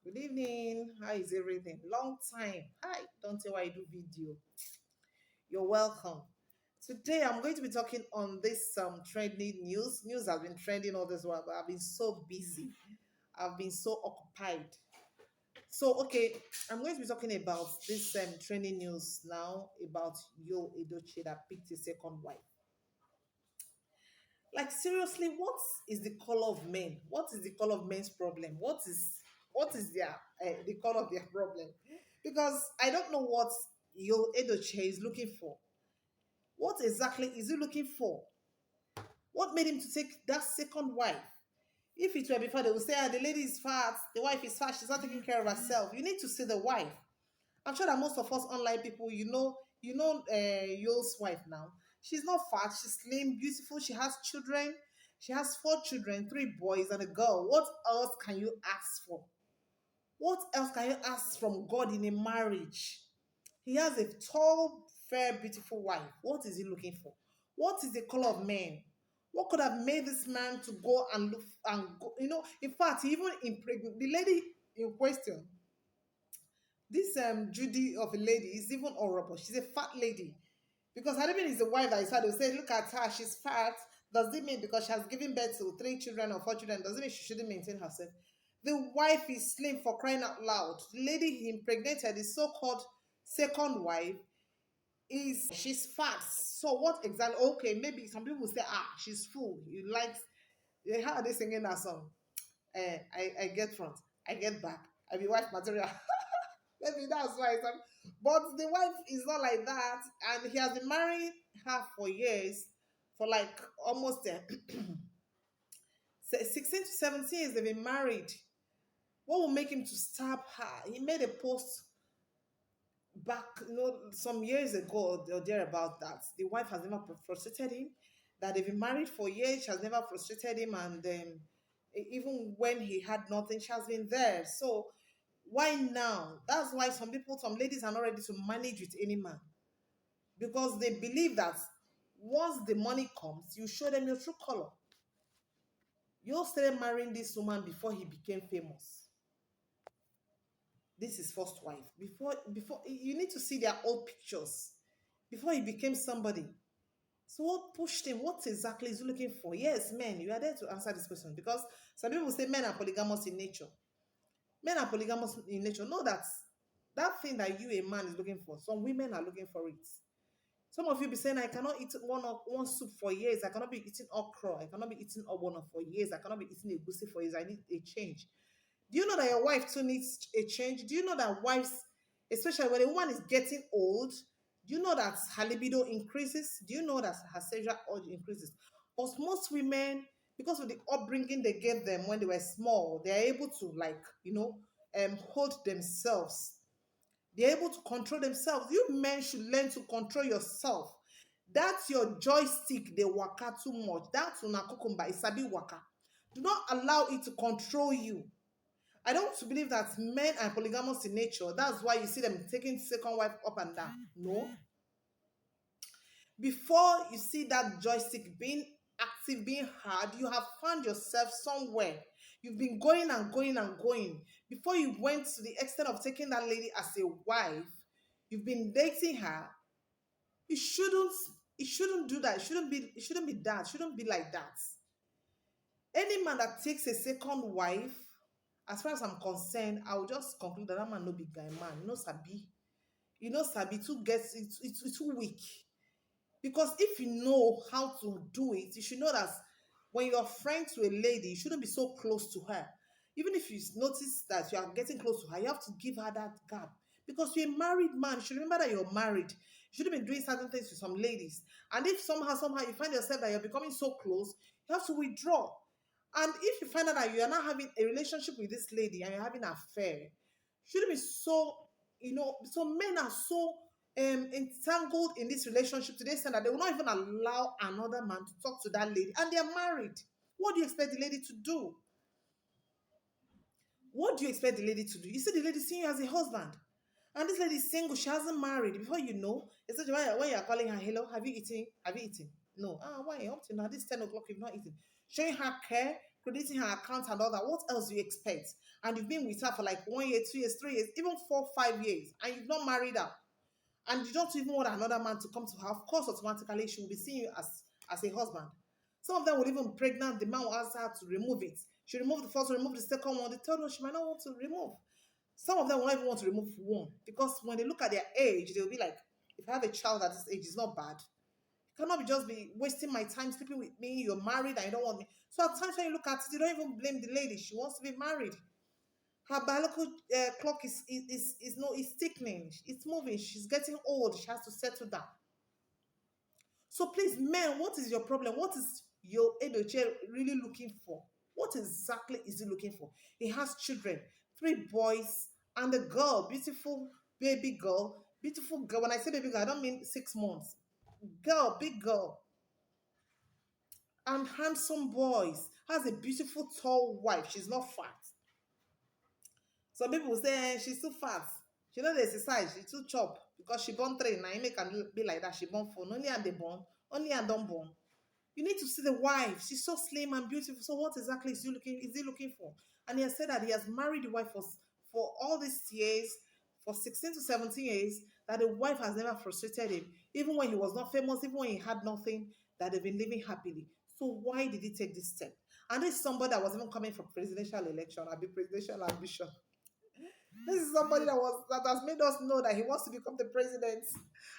Good evening. How is everything? Long time. Hi. Don't say why I do video. You're welcome. Today I'm going to be talking on this trending news. News has been trending all this while, but I've been so busy. I've been so occupied. So okay, I'm going to be talking about this trending news now about Yul Edochie that picked his second wife. Like seriously, what is the color of men? What is the color of men's problem? What is their the color of their problem? Because I don't know what your Edoche is looking for. What exactly is he looking for? What made him to take that second wife? If it were before, they would say, ah, the lady is fat, the wife is fat, she's not taking care of herself. You need to see the wife. I'm sure that most of us online people, Yo's wife now. She's not fat. She's slim, beautiful. She has children. She has four children, three boys and a girl. What else can you ask for? What else can you ask from God in a marriage? He has a tall, fair, beautiful wife. What is he looking for? What is the color of man? What could have made this man to go and look and go? In fact, he even impregnated the lady in question. This Judy of a lady is even horrible. She's a fat lady. Because had it been his wife that is fat, they would say, look at her, she's fat. Does it mean because she has given birth to three children or four children, does it mean she shouldn't maintain herself? The wife is slim for crying out loud. The lady he impregnated, the so-called second wife, is she's fat. So what exactly? Okay, maybe some people will say, she's full. You like, how are they singing that song? I get front, I get back, I be wife material. Maybe that's why. But the wife is not like that, and he has been marrying her for years, for like almost 16 to 17 years. They've been married. What will make him to stab her? He made a post back, some years ago or there about that. The wife has never frustrated him. That they've been married for years, she has never frustrated him, and even when he had nothing, she has been there. So why now? That's why some ladies are not ready to manage with any man because they believe that once the money comes, you show them your true color. You started marrying this woman before he became famous. This is first wife. Before you need to see their old pictures before he became somebody. So what pushed him? What exactly is he looking for? Yes, men, you are there to answer this question because some people say men are polygamous in nature. Men are polygamous in nature. Know that thing that you, a man, is looking for, some women are looking for it. Some of you be saying, I cannot eat one soup for years. I cannot be eating okra. I cannot be eating obono for years. I cannot be eating a goosey for years. I need a change. Do you know that your wife too needs a change? Do you know that wives, especially when a woman is getting old, do you know that her libido increases? Do you know that her sexual urge increases? But most women, because of the upbringing they gave them when they were small, they're able to hold themselves. They're able to control themselves. You men should learn to control yourself. That's your joystick, they waka too much. That's una cucumber, isabi waka. Do not allow it to control you. I don't believe that men are polygamous in nature. That's why you see them taking second wife up and down. No. Before you see that joystick being active, being hard, you have found yourself somewhere. You've been going and going and going. Before you went to the extent of taking that lady as a wife, you've been dating her. You shouldn't, it shouldn't do that. It shouldn't be that. It shouldn't be like that. Any man that takes a second wife, as far as I'm concerned, I will just conclude that that man no big guy man. You know, Sabi. You know, Sabi too gets it's too weak. Because if you know how to do it, you should know that when you're friend to a lady, you shouldn't be so close to her. Even if you notice that you are getting close to her, you have to give her that gap. Because you're a married man, you should remember that you're married. You shouldn't be doing certain things with some ladies. And if somehow you find yourself that you're becoming so close, you have to withdraw. And if you find out that you are not having a relationship with this lady and you're having an affair, you shouldn't be so, some men are so entangled in this relationship to the extent that they will not even allow another man to talk to that lady, and they're married. What do you expect the lady to do? What do you expect the lady to do? You see the lady seeing you as a husband, and this lady is single, she hasn't married. Before you know, especially when you're calling her, hello, have you eaten? Have you eaten? No. Why? Up to now, this 10 o'clock, you've not eaten. Showing her care, crediting her account and all that. What else do you expect? And you've been with her for like 1 year, 2 years, 3 years, even 4, 5 years, and you've not married her, and you don't even want another man to come to her. Of course, automatically she will be seeing you as a husband. Some of them will even pregnant. The man will ask her to remove it. She remove the first one, remove the second one. The third one she might not want to remove. Some of them will not even want to remove one, because when they look at their age, they'll be like, if I have a child at this age, it's not bad. You cannot be just be wasting my time sleeping with me. You're married and you don't want me. So at times when you look at it, you don't even blame the lady. She wants to be married. Her biological clock is no is ticking. It's moving. She's getting old. She has to settle down. So please, men, what is your problem? What is your Edoche really looking for? What exactly is he looking for? He has children, 3 boys and a girl, beautiful baby girl, beautiful girl. When I say baby girl, I don't mean 6 months. Girl, big girl, and handsome boys. Has a beautiful tall wife. She's not fat. Some people will say she's too fat. She don't exercise. She too chop because she born three. Now you make her be like that. She born four. Only and they born. Only and don't born. You need to see the wife. She's so slim and beautiful. So what exactly is he looking for? And he has said that he has married the wife for all these years, for 16 to 17 years, that the wife has never frustrated him. Even when he was not famous, even when he had nothing, that they've been living happily. So why did he take this step? And this is somebody that was even coming for presidential election, I'll be presidential ambition. This is somebody that has made us know that he wants to become the president.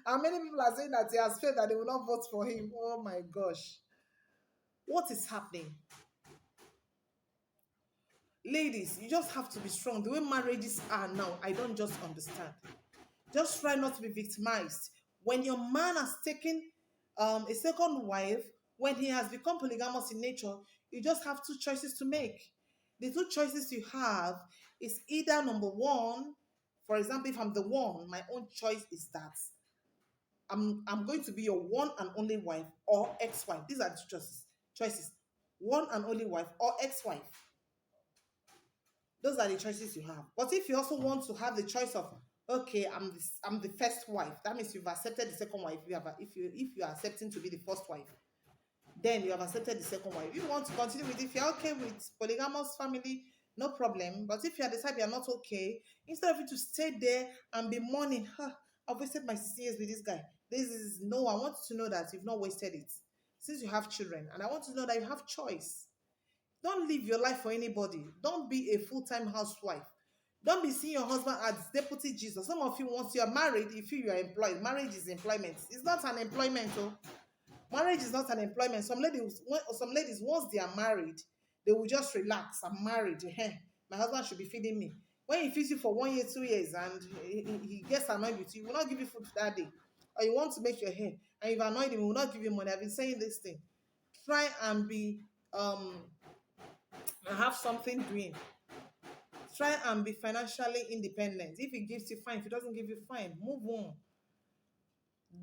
And many people are saying that he has failed, that they will not vote for him. Oh my gosh. What is happening? Ladies, you just have to be strong. The way marriages are now, I don't just understand. Just try not to be victimized. When your man has taken a second wife, when he has become polygamous in nature, you just have two choices to make. The two choices you have is either number one, for example, if I'm the one, my own choice is that I'm going to be your one and only wife or ex-wife. These are the choices. Choices. One and only wife or ex-wife. Those are the choices you have. But if you also want to have the choice of, okay, I'm the first wife, that means you've accepted the second wife. If you are accepting to be the first wife, then you have accepted the second wife. If you want to continue with it, if you're okay with polygamous family, no problem. But if you are decided you're not okay, instead of you to stay there and be mourning, huh, I've wasted my 6 years with this guy. This is no, I want you to know that you've not wasted it. Since you have children, and I want you to know that you have choice. Don't live your life for anybody. Don't be a full-time housewife. Don't be seeing your husband as deputy Jesus. Some of you, once you are married, you feel you are employed. Marriage is employment. It's not an employment, oh. Marriage is not an employment. Some ladies, once they are married, they will just relax. I'm married. My husband should be feeding me. When he feeds you for 1 year, 2 years, and he gets annoyed with you, he will not give you food that day. Or you want to make your hair, and you've annoyed him, he will not give you money. I've been saying this thing. Try and be and have something doing. Try and be financially independent. If he gives you, fine. If he doesn't give you, fine. Move on.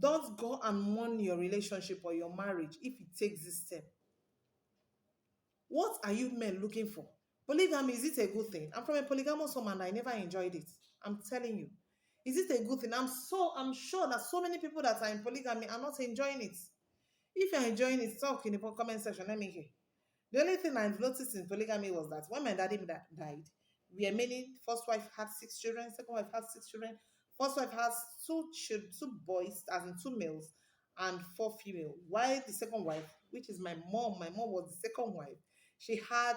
Don't go and mourn your relationship or your marriage if it takes this step. What are you men looking for? Polygamy, is it a good thing? I'm from a polygamous woman and I never enjoyed it. I'm telling you. Is it a good thing? I'm sure that so many people that are in polygamy are not enjoying it. If you're enjoying it, talk in the comment section. Let me hear. The only thing I've noticed in polygamy was that when my daddy died, we are many. First wife had 6 children, second wife had 6 children. First wife has two boys, as in 2 males, and 4 female. While the second wife, which is my mom was the second wife, she had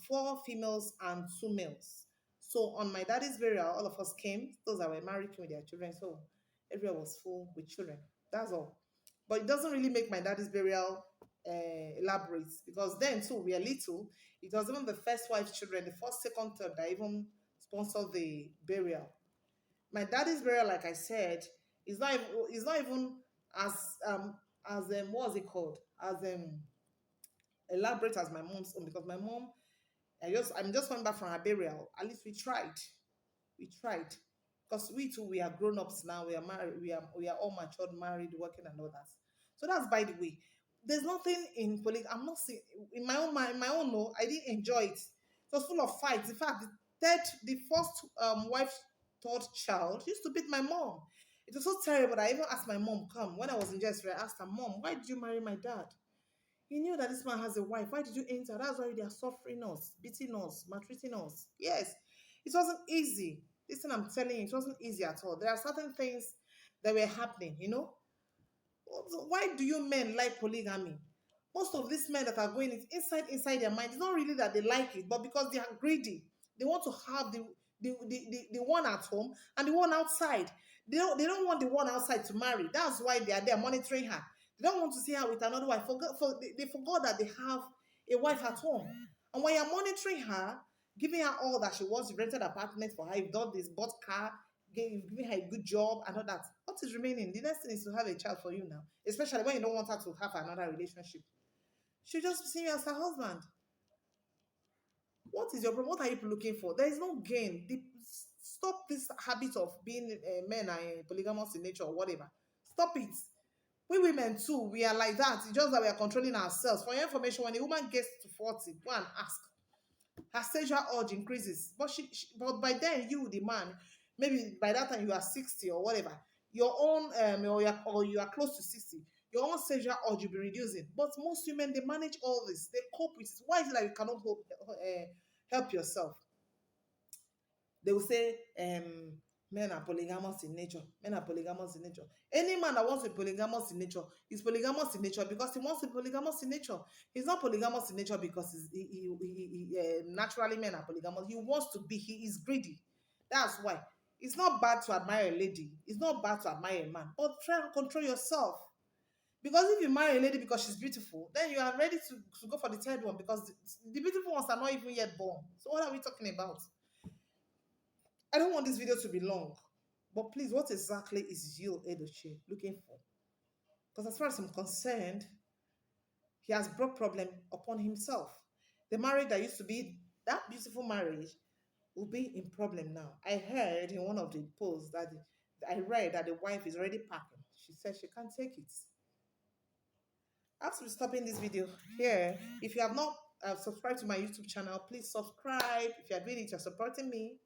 4 females and 2 males. So on my daddy's burial, all of us came. Those that were married came with their children. So everyone was full with children. That's all. But it doesn't really make my daddy's burial elaborate, because then too we are little. It was even the first wife's children, the first, second, third, that even sponsored the burial. My daddy's burial, like I said, is not even as what's it called, as elaborate as my mom's own, because my mom, I'm just coming back from her burial. At least we tried, because we too, we are grown-ups now. We are married. We are all matured, married, working, and all that. So that's by the way. There's nothing in politics. I'm not saying in my own mind, my own, no, I didn't enjoy it. It was full of fights. In fact, the first wife's third child used to beat my mom. It was so terrible that I even asked my mom, come, when I was in Jersey, I asked her, Mom, why did you marry my dad? You knew that this man has a wife. Why did you enter? That's why they are suffering us, beating us, maltreating us. Yes, it wasn't easy. Listen, I'm telling you, it wasn't easy at all. There are certain things that were happening, you know. Why do you men like polygamy? Most of these men that are going inside their mind, it's not really that they like it, but because they are greedy. They want to have the one at home and the one outside. They don't want the one outside to marry. That's why they are there monitoring her. They don't want to see her with another wife. They forgot that they have a wife at home. And when you're monitoring her, giving her all that she wants, you rented apartment for her, you've done this, bought car, you've given her a good job and all that. What is remaining? The next thing is to have a child for you now, especially when you don't want her to have another relationship. She'll just see you as her husband. What is your problem? What are you looking for? There is no gain. Stop this habit of being men are polygamous in nature or whatever. Stop it. We women too, we are like that. It's just that we are controlling ourselves. For your information, when a woman gets to 40, go and ask. Her sexual urge increases. But by then, you, the man, maybe by that time you are 60 or whatever, your own, or you are close to 60, your own sexual urge will be reducing. But most women, they manage all this. They cope with it. Why is it that you cannot help yourself? They will say, men are polygamous in nature. Men are polygamous in nature. Any man that wants to be polygamous in nature is polygamous in nature because he wants to be polygamous in nature. He's not polygamous in nature because naturally men are polygamous. He wants to be. He is greedy. That's why. It's not bad to admire a lady. It's not bad to admire a man. But try and control yourself. Because if you marry a lady because she's beautiful, then you are ready to go for the third one because the beautiful ones are not even yet born. So what are we talking about? I don't want this video to be long, but please, what exactly is Yul Edochie looking for? Because as far as I'm concerned, he has brought problem upon himself. The marriage that used to be that beautiful marriage will be in problem now. I heard in one of the posts that I read that the wife is already packing. She said she can't take it. I have to be stopping this video here. If you have not subscribed to my YouTube channel, please subscribe. If you are doing it, you're supporting me.